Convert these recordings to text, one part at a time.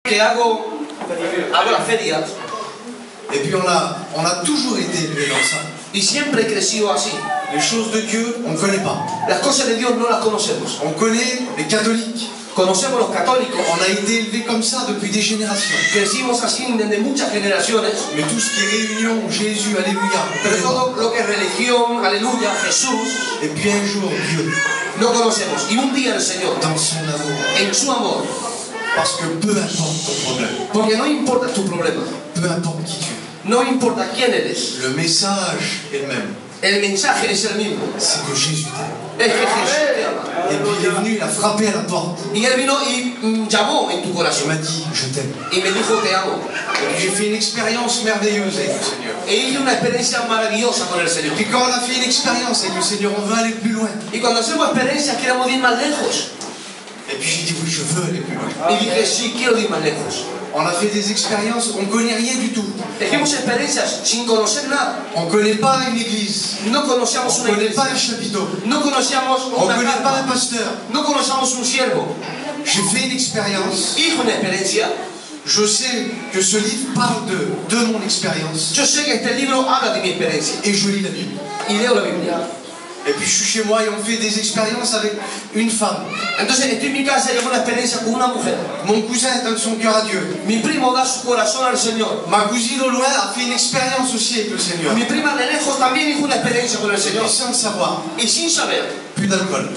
que hago las ferias. Et puis on a toujours été élevé dans ça. Y siempre he crecido así. Les choses de Dieu, on ne connaît pas. Las cosas de Dios no las conocemos. On connaît les catholiques. Conocemos los católicos. On a été élevé comme ça depuis des générations. Crecimos así desde muchas generaciones. Mais tout ce qui est réunion, Jésus, Alléluia. Pero todo lo que es religión, aleluya, Jesús. Et puis un jour, Dieu, no conocemos. Y un día el Señor, dans son amour, en su amor, parce que peu importe ton problème, porque no importa tu problema, peu importe qui tu es, no importa quién eres, le message est le même. el mensaje es el mismo. C'est que Jésus t'aime. Es que Jesús te ama. Et puis il est venu, il a frappé à la porte. Y Él vino y llamó en tu Il corazón. m'a dit, je t'aime. Y me dijo, te amo. Et puis j'ai fait une expérience merveilleuse avec le Seigneur. E hice una experiencia maravillosa con el Señor. Et puis quand on a fait une expérience avec le Seigneur, on veut aller plus loin. Y cuando hacemos experiencias queremos ir más lejos. Et puis j'ai dit, oui, je veux aller plus loin. Y dije, sí, quiero ir más lejos. On a fait des expériences, on ne connaît rien du tout. Hicimos experiencias sin conocer nada. On ne connaît pas une église. No conocíamos On una ne connaît iglesia. pas un chapiteau. No conocíamos On ne una connaît pas un carpa. pasteur. No conocíamos un siervo. J'ai fait une expérience. Hice una experiencia. Je sais que ce livre parle de mon expérience. Yo sé que este libro habla de mi experiencia. Et je lis la Bible. Y leo la Biblia. Et puis je suis chez moi et on fait des expériences avec une femme. Entonces estoy en mi casa y hago una experiencia con una mujer. Mon cousin donne son cœur à Dieu. Mi primo da su corazón al Señor. Ma cousine au loin a fait une expérience aussi avec le Seigneur. Mi prima de lejos también hizo una experiencia con el Señor. Et sans le savoir, Y sin saber, plus d'alcool,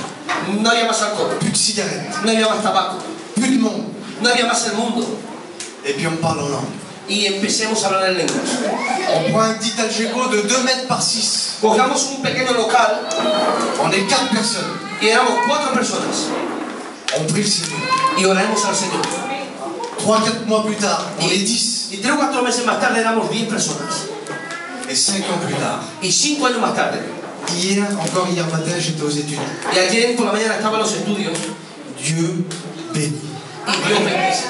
no había más alcohol, plus de cigarettes, no había más tabaco, plus de monde. no había más el mundo. Et puis on parle en langue. Y empecemos a hablar en lenguas. On prend un petit algéco de 2 mètres par 6. Cogamos un pequeño local On est 4 personnes. y éramos 4 personas. On prie le Seigneur. Y oramos al Señor. 3-4 mois plus tard, on est 10. Y 3 o 4 meses más tarde éramos 10 personas. Et 5 ans plus tard, Y 5 años más tarde, encore hier matin, j'étais aux études. y ayer por la mañana estaba en los estudios, Dieu bénit. y Dios bendice.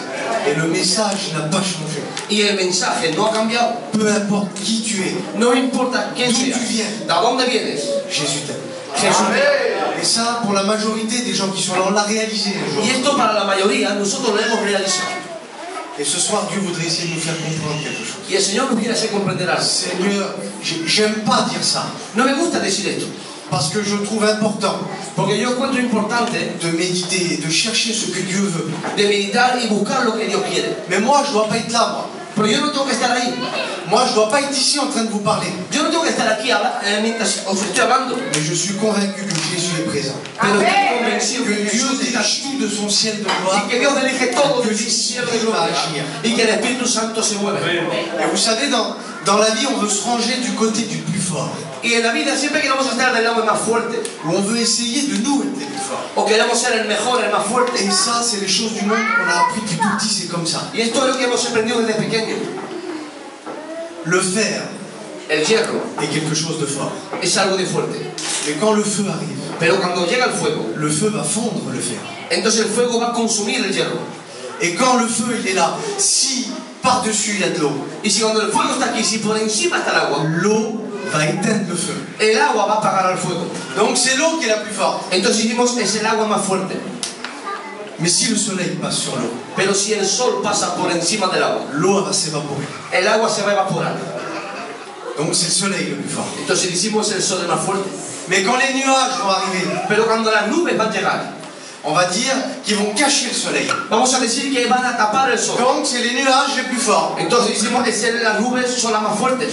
Et le message n'a pas changé. Y el mensaje no ha cambiado. Peu importe qui tu es, No importa quién D'où seas, tu viens. de dónde vienes, Jésus t'aime. Jesús te ama. Et ça, pour la majorité des gens qui sont là, on l'a réalisé un jour. Y esto para la mayoría nosotros lo hemos realizado. Et ce soir, Dieu voudrait essayer de nous faire comprendre quelque chose. Y el Señor nos quiere hacer comprender algo. Seigneur, j'aime pas dire ça, No me gusta decir esto, parce que je trouve important porque yo encuentro importante de méditer, de chercher ce que Dieu veut. de meditar y buscar lo que Dios quiere. Mais moi, je dois pas être là, moi. Pero yo no tengo que estar ahí. Moi, je dois pas être ici en train de vous parler. Yo no tengo que estar aquí mientras os estoy hablando. Mais je suis convaincu que Jésus est présent. Pero estoy convencido Que que Dieu Jesús está dégage aquí. tout de son ciel de gloire. Y que Dios dirige todo Que de el su cielo de Espíritu va a gloria. agir. Y que el Espíritu Santo se mueve. Et vous savez, dans la vie, on veut se ranger du côté du plus fort. Y en la vida siempre queremos estar del lado más fuerte. Où on veut essayer de nous être les plus forts. O queremos ser el mejor, el más fuerte. Et ça, c'est les choses du monde qu'on a appris depuis tout petit, c'est comme ça. Y esto es lo que hemos aprendido desde pequeño. Le fer El hierro est quelque chose de fort. es algo de fuerte. Mais quand le feu arrive, Pero cuando llega el fuego, le feu va fondre le fer. entonces el fuego va a consumir el hierro. Et quand le feu, il est là, si par-dessus il y a de l'eau, Y si cuando el fuego está aquí, si por encima está el agua, l'eau va éteindre le feu. el agua va a apagar al fuego. Donc c'est l'eau qui est la plus forte. Entonces decimos, es el agua más fuerte. Mais si le soleil passe sur l'eau, Pero si el sol pasa por encima del agua, l'eau va s'évaporer. el agua se va a evaporar. Donc c'est le soleil le plus fort. Entonces decimos, el sol es más fuerte. Mais quand les nuages vont arriver, Pero cuando las nubes van a llegar, on va dire qu'ils vont cacher le soleil. vamos a decir que van a tapar el sol. Donc c'est les nuages les plus forts. Entonces decimos, las nubes son las más fuertes.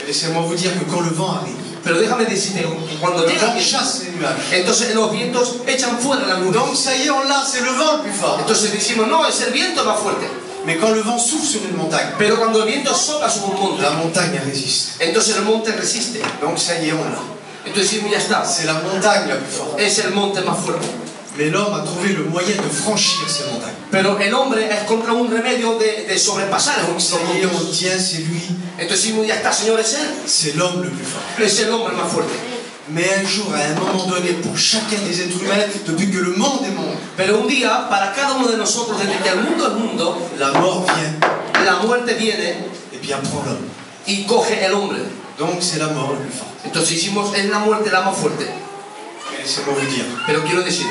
Laissez-moi vous dire que quand le vent arrive, Pero déjame decirte que cuando le llega el vent viento, chasse les nuages. entonces los vientos echan fuera las nubes. Donc ça y est, on l'a, c'est le vent le plus fort. Entonces decimos, no, es el viento más fuerte. Mais quand le vent souffle sur une montagne, Pero cuando el viento sopla sobre un monte, la montagne elle résiste. entonces el monte resiste. Donc ça y est, on l'a. Entonces decimos, ya está, C'est la montagne la plus forte. es el monte más fuerte. Mais l'homme a trouvé le moyen de franchir ces montagnes. Pero el hombre encontrado un remedio de sobrepasar Donc los ça y est, on montes. tient, c'est lui, Entonces decimos, ya está, Señor, es él. c'est l'homme le plus fort. Es el hombre más fuerte. Mais un jour, à un moment donné, pour chacun des êtres humains, depuis que le monde est monde, Pero un día, para cada uno de nosotros, desde que el mundo es mundo, la mort vient la muerte viene et bien prend l'homme. y coge el hombre. Donc c'est la mort le plus forte. Entonces decimos, es la muerte la más fuerte. Mais laissez-moi vous dire Pero quiero decirte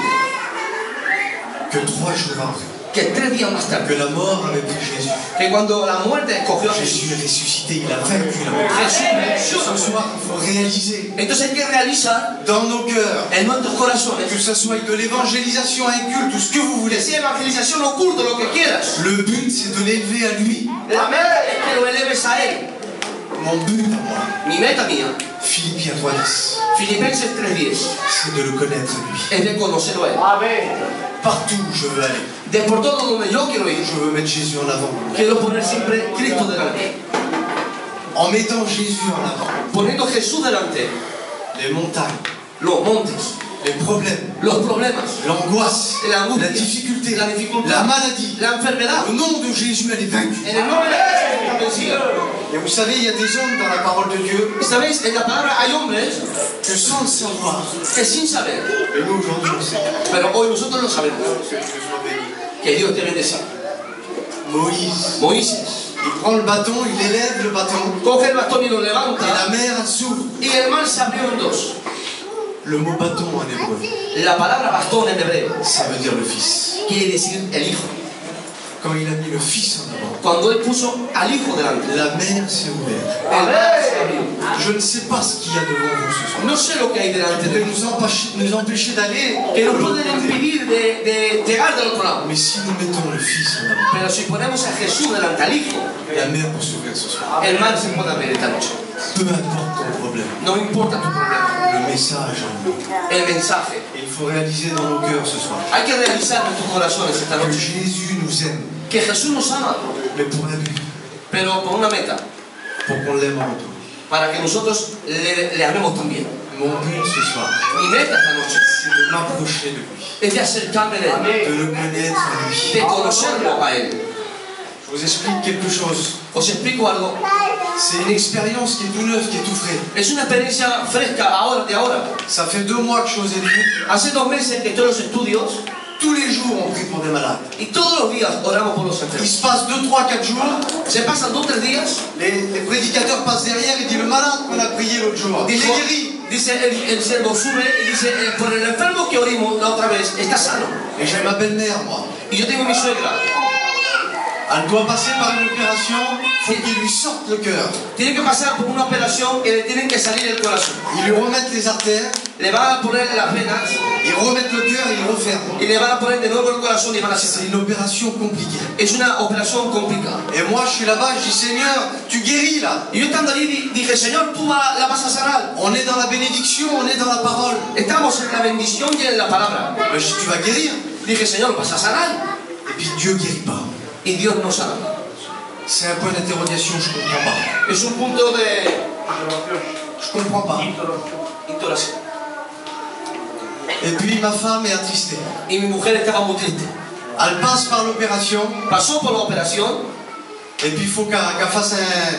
que 3 jours après, que 3 días más tarde, que la mort avait pris Jésus. que cuando la muerte cogió a Jesús, Jésus est ressuscité, il a vaincu la mort. Jesús venció la Ce muerte. soir, il faut réaliser Entonces hay que realizar dans nos cœurs, en nuestros corazones, que ce soit de l'évangélisation à un culte, tout ce que vous que voulez. sea evangelización o culto, lo que quieras. Le but, c'est de l'élever à lui. La meta es que lo eleves a Él. Mon but à moi, Mi meta mía, Philippiens 3:10, Filipenses 3:10, c'est de le connaître lui. es de conocerlo a Él. Partout où je veux aller, De por todo donde yo quiero ir, je veux mettre Jésus en avant. quiero poner siempre Cristo delante. En mettant Jésus en avant, Poniendo Jesús delante, les montagnes, los montes, les problèmes, los problemas, l'angoisse, la angustia, la difficulté, la dificultad, la maladie, la enfermedad. au nom de Jésus, elle est vaincue. En el nombre de Jesús está vencida. Et vous savez, il y a des hommes dans la parole de Dieu ¿Sabéis? En la palabra hay hombres que sans le savoir, que sin saber, et nous aujourd'hui on sait, pero hoy nosotros lo sabemos, que Dieu soit béni. que Dios te bendiga. Moïse, Moisés il prend le bâton, il élève le bâton, coge el bastón y lo et levanta la mer elle s'ouvre. y el mar se abrió en dos. Le mot bâton en hébreu, La palabra bastón en hebreo ça veut dire le Fils. quiere decir el hijo. Quand il a mis le Fils en avant, Cuando él puso al hijo delante, la mer s'est ouverte. el mar se abrió. Je ne sais pas ce qu'il y a devant vous ce soir. No sé lo que hay delante Qui de peut nosotros, nous empêcher d'aller que de nos l'autre pueden côté. impedir de llegar del otro lado. Mais si nous mettons le Fils en avant, Pero si ponemos a Jesús delante al hijo, la mer peut s'ouvrir ce soir. el mar se puede abrir esta noche. Peu importe ton problème, No importa tu problema, le message en nous. el mensaje. Et il faut réaliser dans nos cœurs ce soir Hay que realizar en tus corazones esta que noche Jésus nous aime, que Jesús nos ama, mais pour un but, pero con una meta, pour qu'on l'aime en retour. para que nosotros le amemos también. Mon but ce soir, Mi meta esta noche c'est de m'approcher de lui, es de acercarme de Él, de le connaître lui. de conocerlo a Él. Je vous explique quelque chose. Os explico algo. C'est une expérience qui est tout neuve, qui est tout frais. Es una experiencia fresca ahora, de ahora. Ça fait 2 mois que je suis aux études. Hace 2 meses que estoy en los estudios Tous les jours, on prie pour des malades. y todos los días oramos por los Il enfermos. se passe 2, 3, 4 jours. Se pasan 2 o 3 días. Les prédicateurs passent derrière et disent le malade qu'on a prié l'autre jour. Il est Dijo, guéri. dice el siervo sube y dice, por el enfermo que orimos la otra vez, está sano. Et j'ai ma belle-mère, moi. Y yo tengo mi suegra. Elle doit passer par une opération. Il faut qu'il lui sorte le cœur. Tiene que pasar por una operación que le tienen que salir el corazón. Ils lui remettent les artères, Le van a poner las venas ils remettent le cœur et ils referment. y le van a poner de nuevo el corazón y van a C'est cerrar. une opération compliquée. Es una operación complicada. Et moi, je suis là-bas, je dis Seigneur, tu guéris là. Y yo estando allí dije, Señor, tú la vas a sanar. On est dans la bénédiction, on est dans la parole. Estamos en la bendición y en la palabra. Mais je dis, tu vas guérir. Dije, Señor, vas a sanar. Et puis Dieu guérit pas. Y Dios no sana. C'est un point d'interrogation, je comprends pas. Es un punto de Je comprends pas. interrogación. Et puis ma femme est attristée. Y mi mujer estaba muy triste. Elle passe par l'opération, Pasó por la operación et puis il faut qu'elle fasse un,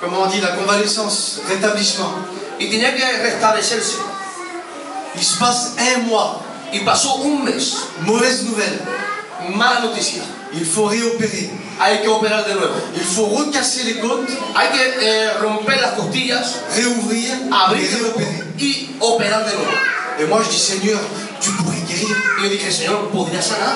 comment on dit, la convalescence, rétablissement. y tenía que restablecerse. Il se passe 1 mois. Y pasó un mes. Mauvaise nouvelle. Mala noticia. Il faut réopérer. Hay que operar de nuevo. Il faut recasser les côtes, Hay que romper las costillas, réouvrir et abrir réopérer. y operar de nuevo. Et moi je dis Seigneur, tu pourrais guérir. Y yo dije, Señor, ¿podría sanar?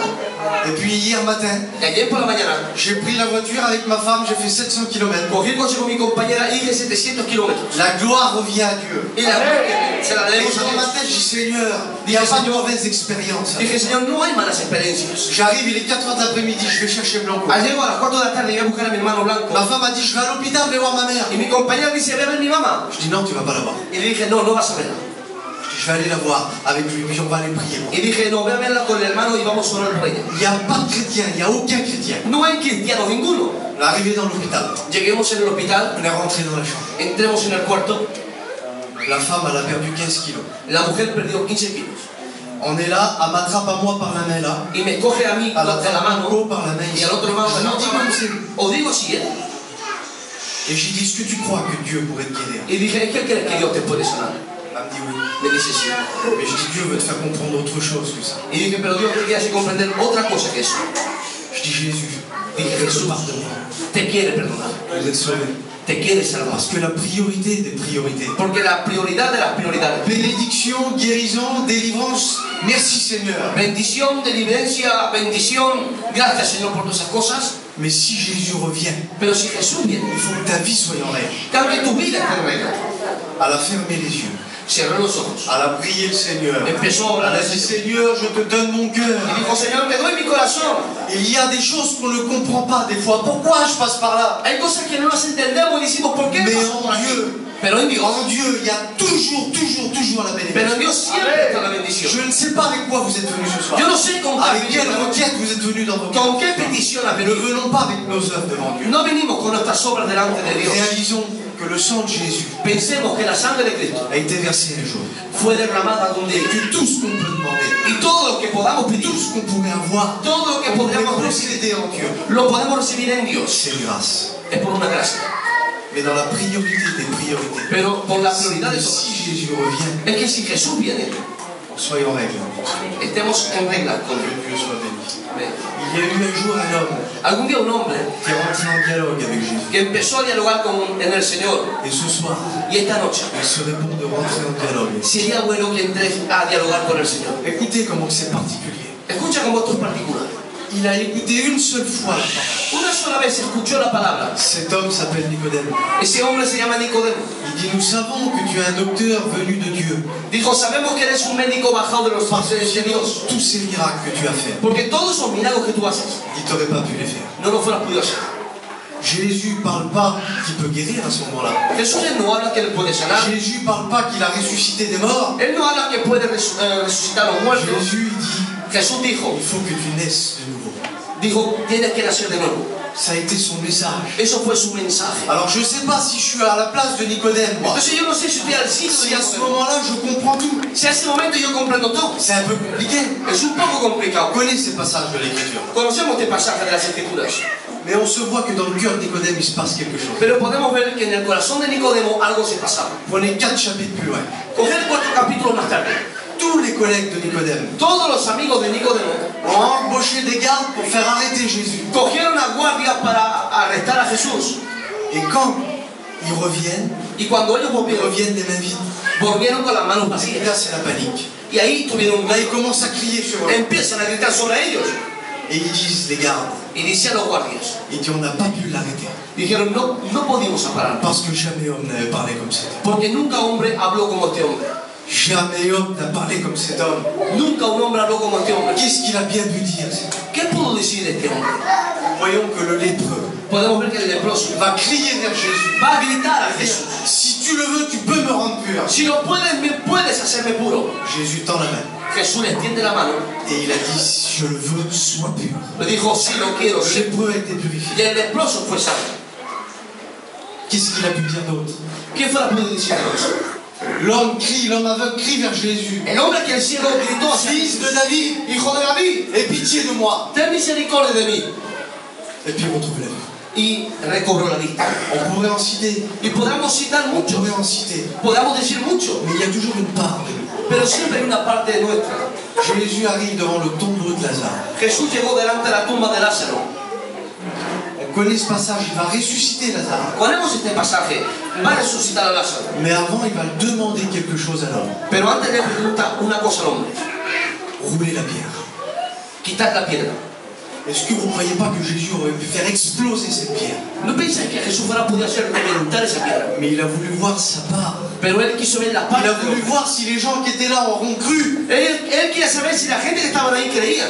Et puis hier matin, Y ayer por la mañana j'ai pris la voiture avec ma femme, j'ai fait 700 km. cogí el coche con mi compañera y hice 700 kilómetros. La gloire revient à Dieu. Y la gloria se la Et debemos a dans ma Dios. tête, je dis Seigneur, il n'y a pas de mauvaise expérience. Dije, Señor, no hay malas experiencias. J'arrive, il est 4h de l'après-midi, je vais chercher Blanco. Llego a las 4 de la tarde y voy a buscar a mi hermano Blanco. Ma femme a dit, je vais à l'hôpital, je vais voir ma mère. Y mi compañera dice, ve a ver mi mamá. Je dis non, tu vas pas la voir. Y le dije, no, no vas a verla. Je vais aller la voir avec lui, puis on va aller prier. Y dije, no, ve a verla con el hermano y vamos a orar por ella. Il n'y a pas de chrétien, il n'y a aucun chrétien. No hay cristianos ninguno. On est arrivé dans l'hôpital, Lleguemos en el hospital, on est rentré dans la chambre. entremos en el cuarto. La femme, elle a perdu 15 kilos. La mujer perdió 15 kilos. On est là, elle m'attrape à moi par la main là, Y me coge a mí elle de la attrape mano Blanco par la main y ici. al otro mano Je de la lui dis otra comme mano. c'est. O digo así, ¿eh? Et j'ai dit, est-ce que tu crois que Dieu pourrait te guérir? Y dije, ¿es que crees que Dios te puede sanar? Elle me dit oui. Me dice sí. Mais je dis, Dieu veut te faire comprendre autre chose que ça. Y dije, pero Dios te quiere hacer comprender otra cosa que eso. Je dis, Jésus, Dije, je te Jesús pardonne. te quiere perdonar. Vous êtes sauvés. te quiere salvar. Parce que la priorité des priorités. Porque la prioridad de las prioridades. Bénédiction, guérison, délivrance. Merci Seigneur. Bendición, delivencia, bendición. Gracias, Señor, por todas esas cosas. Mais si Jésus revient, Pero si Jesús viene, il faut que ta vie soit en règle. cambie tu vida en regla. Elle a fermé les yeux. Cerró los ojos. Elle a prié le Seigneur. Empezó a orar Elle a al dit Señor. Seigneur, je te donne mon cœur. Y dijo, Señor, te doy mi corazón. Il y a des choses qu'on ne comprend pas des fois. Pourquoi je passe par là? Hay cosas que no las entendemos y decimos, ¿por qué Mais pasamos por en aquí? Dieu, Pero en Dios, il y a toujours la pero en bénédiction. Dios siempre está la bendición. Je ne sais pas avec quoi vous êtes venus ce soir. Yo no sé con Avec qué, quelle requête vous êtes venus dans vos cœurs. con qué petición has Ne venido. venons pas avec nos œuvres devant Dieu. No venimos con nuestras obras delante de Dios. Réalisons que le sang de Jésus Pensemos que la sangre de Cristo a été versé un jour. fue derramada algún día. Et que tout ce qu'on peut demander, Y todo lo que podamos tout pedir, ce qu'on pourrait avoir, todo lo que on pourrait podamos recibir, posséder en Dieu, lo podemos recibir en Dios. c'est grâce. Es por una gracia. Mais dans la priorité des priorités, Pero por la prioridad de si eso, Jésus revient, es que si Jesús viene, soyons en règle. estemos en regla con Que Dios. Dieu soit béni. Amén. Il y a eu un jour un homme Algún día un hombre qui est rentré en dialogue avec Jésus. que empezó a dialogar en el Señor, Et ce soir, y esta noche il serait bon de rentrer en dialogue. sería bueno que entres a dialogar con el Señor. Écoutez comment c'est particulier. Escucha con votos particulares. Il a écouté une seule fois la parole. Una sola vez escuchó la palabra. Cet homme s'appelle Nicodème. Ese hombre se llama Nicodemo. Il dit, nous savons que tu es un docteur venu de Dieu. Dijo, sabemos que eres un médico bajado de los Parce países de que Dios. tous ces miracles que tu as faits, Porque todos esos milagros que tú haces, il t'aurait pas pu les faire. no los fueras podido hacer. Jésus parle pas qu'il peut guérir à ce moment-là. Jesús él no habla que él puede sanar. Jésus parle pas qu'il a ressuscité des morts. Él no habla que puede resucitar a los muertos. Jésus il dit, Jesús dijo, il faut que tu naisses de nouveau. tienes que nacer de nuevo. Ça a été son message. Eso fue su mensaje. Alors je sais pas si je suis à la place de Nicodème, moi. Entonces yo no sé si estoy al sitio de Si à ce Nicodemo. moment-là je comprends tout. Si a ese momento yo comprendo todo. C'est un peu compliqué. Es un poco On complicado. connaît ces passages de l'Écriture. Conocemos este pasaje de las Escrituras. Mais on se voit que dans le cœur de Nicodème, il se passe quelque chose. Pero podemos ver que en el corazón de Nicodemo algo se pasaba. Prenez 4 chapitres plus loin. Coger 4 capítulos más tarde. Tous les collègues de Nicodème Todos los amigos de Nicodemo ont embauché des gardes pour faire arrêter Jésus. cogieron a guardias para arrestar a Jesús. Et quand ils reviennent, Y cuando ellos ils reviennent les mains vides. volvieron con las manos Et vacías. là, c'est la panique. Y ahí tuvieron Là, ils commencent à crier sur eux. empiezan a gritar sobre ellos. Et ils disent, les gardes, Y dice a los guardias, ils disent, on n'a pas pu l'arrêter. dijeron, no pudimos parar. Parce que jamais homme n'avait parlé comme cet homme. Porque nunca hombre habló como este hombre. Jamais homme n'a parlé comme cet homme. Nunca un hombre habló como este hombre. Qu'est-ce qu'il a bien pu dire? ¿Qué pudo decir este hombre? Voyons que le lépreux Podemos ver que el leproso va crier vers Jésus. va a gritar a Jesús. Si tu le veux, tu peux me rendre pur. Si lo puedes, me puedes hacerme puro. Jésus tend la main. Jesús le extiende la mano. Et il a dit, si je le veux, sois pur. Le dijo, si lo quiero, Le sí. lépreux a été purifié. Y el leproso fue sano. Qu'est-ce qu'il a pu dire d'autre? ¿Qué fue la pudo decir? L'homme crie, l'homme aveugle crie vers Jésus. El hombre que el ciego gritó hacia Fils de David, Hijo de David, aie pitié de moi. ten misericordia de mí. Et puis il retrouve la vie. Y recobró la vista. On pourrait en citer, Y podamos citar on mucho, pourrait en citer. podamos decir mucho, Mais il y a toujours une part de nous. pero siempre hay una parte nuestra. Jésus arrive devant le tombeau de Lazare. Jesús llegó delante de la tumba de Lázaro. On connaît ce passage, il va ressusciter Lazare. Ponemos este pasaje, va a resucitar a Lázaro. Mais avant, il va demander quelque chose à l'homme. Pero antes le pregunta una cosa al hombre. Rouler la pierre. Quitar la piedra. Est-ce que vous ne croyez pas que Jésus aurait pu faire exploser cette pierre? No pensáis que Jesús fuera podido hacer reventar esa piedra. Mais il a voulu voir sa part. Pero él quiso ver la Il parte a del voulu hombre. voir si les gens qui étaient là auront cru. Él quería saber si la gente que estaba ahí creía.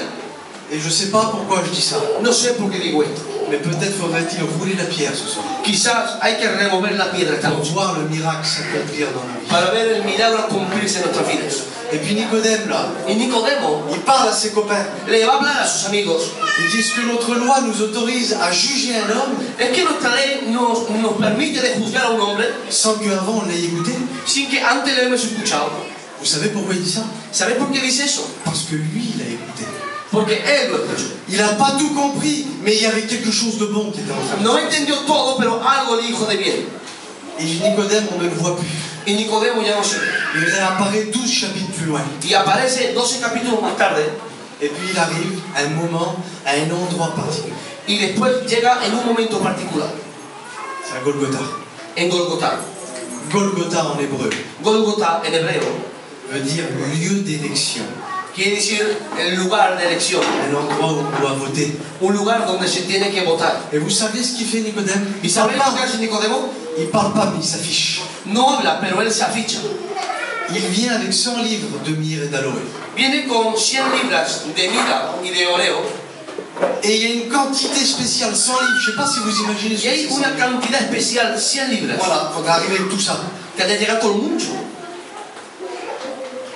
Et je ne sais pas pourquoi je dis ça. No sé por qué digo esto. Mais peut-être faudrait-il rouler la pierre ce soir. Quizás hay que remover la piedra esta Pour noche voir le miracle s'accomplir dans nos vies. para ver el milagro cumplirse en nuestras vidas. Et puis Nicodème là, Y Nicodemo il parle à ses copains. le va a hablar a sus amigos. Il dit, est-ce que notre loi nous autorise à juger un homme Es que nuestra ley nos permite de juzgar a un hombre sans qu'avant on l'ait écouté? sin que antes le hemos escuchado. Vous savez pourquoi il dit ça? ¿Sabes por qué dice eso? Parce que lui, il a écouté. Porque él lo escuchó. Il n'a pas tout compris, mais il y avait quelque chose de bon qui était en train de No entendió todo, pero algo le dijo de bien. Et Nicodème, on ne le voit plus. Y Nicodemo ya no se ve. Il réapparaît 12 chapitres plus loin. Y aparece 12 capítulos más tarde. Et puis il arrive à un moment, à un endroit particulier. Y después llega en un momento particular. C'est à Golgotha. en Golgotha. Golgotha en hébreu Golgotha en hebreo veut dire lieu d'élection, quiere decir el lugar de elección, un endroit où on doit voter. un lugar donde se tiene que votar. Et vous savez ce qu'il fait Nicodème? ¿Y sabéis lo que hace Nicodemo? Il parle pas, mais il s'affiche. No habla, pero él se aficha. Il vient avec 100 livres de myrrhe et d'aloe. Viene con 100 libras de mira y de oreo. Et il y a une quantité spéciale, 100 livres. Je ne sais pas si vous imaginez ce Y que hay c'est. una cantidad especial, 100 libras, Voilà, on va arriver avec tout ça. que ha de llegar con mucho.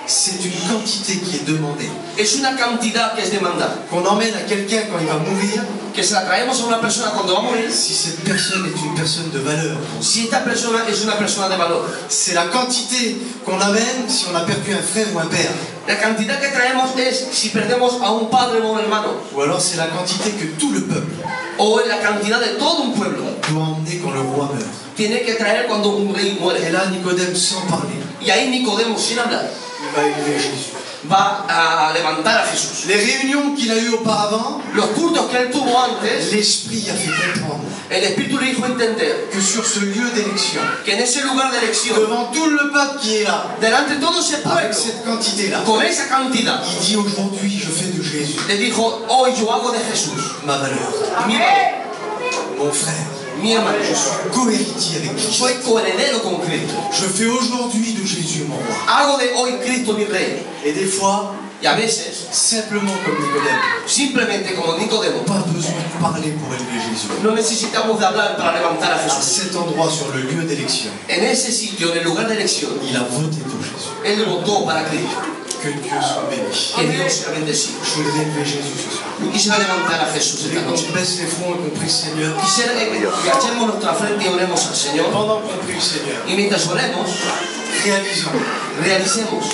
C'est une quantité qui est demandée. Es una cantidad que es demandada. Qu'on emmène à quelqu'un quand il va mourir, Que se la traemos a una persona cuando va a morir. si cette personne est une personne de valeur. Si esta persona es una persona de valor. C'est la quantité qu'on amène si on a perdu un frère ou un père. La cantidad que traemos es si perdemos a un padre o un hermano. Ou alors c'est la quantité que tout le peuple O la cantidad de todo un pueblo. doit emmener quand le roi meurt. Tiene que traer cuando un rey Et muere. là, Nicodème, sans parler, Y ahí Nicodemo, sin hablar, il va élever Jésus. va a levantar a Jesús. Les réunions qu'il a eues auparavant, Los cultos que él tuvo antes, l'Esprit a fait comprendre el Espíritu le hizo entender que sur ce lieu d'élection, que en ese lugar de elección, devant tout le peuple qui est là, delante de todo ese avec pueblo, cette quantité-là, con esa cantidad, il dit aujourd'hui, je fais de Jésus le dijo, hoy yo hago de Jesús ma valeur. mi valor, Mon frère, mi hermano. je suis cohéritier avec Christ. Soy coheredero con Cristo. Je fais aujourd'hui de Jésus mon roi. Hago de hoy Cristo mi rey. Et des fois, Y a veces, simplement comme Nicodème, simplemente como Nicodemo, pas besoin de parler pour élever Jésus. no necesitamos de hablar para levantar a À Jesús. cet endroit, sur le lieu d'élection, En ese sitio, en el lugar de elección, il a voté pour Jésus. él votó para Cristo. Que Dieu soit béni. Que Dios sea bendecido. Je voudrais élever Jésus ce soir. Yo quisiera levantar a Jesús Et esta noche. qu'on baisse les fronts et qu'on prie le Seigneur. Quisiera que agachemos nuestra frente y oremos al Señor. Pendant qu'on prie le Seigneur, Y mientras oremos, réalisons realicemos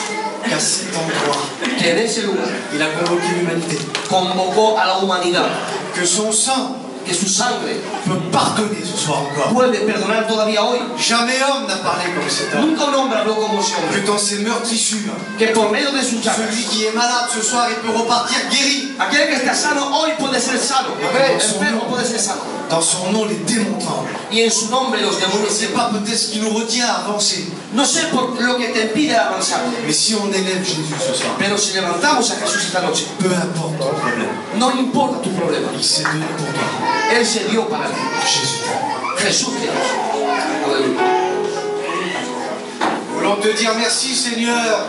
qu'à cet endroit, que en ese lugar il a convoqué l'humanité. convocó a la humanidad, Que son sang que su sangre peut pardonner ce soir encore. puede perdonar todavía hoy. Jamais homme n'a parlé comme cet homme. Nunca un hombre habló como ese Que hombre. dans ses meurtrissures, Que por medio de sus llagas, celui qui est malade ce soir, il peut repartir guéri. aquel que está sano hoy puede ser sano. Enfermo puede ser sano. Dans son nom, les démons tremblent. Y en su nombre los Je ne demonios sais se pas peut-être ce qui nous retient à avancer. No sé por lo que te impide avanzar, Mais si on élève Jésus ce soir, pero si levantamos a Jesús esta noche, peu importe ton problème, no importa tu problema. il s'est donné pour toi. Él se dio para ti. Jésus t'aime. Jesús te ama. Aleluya. Nous voulons te dire merci Seigneur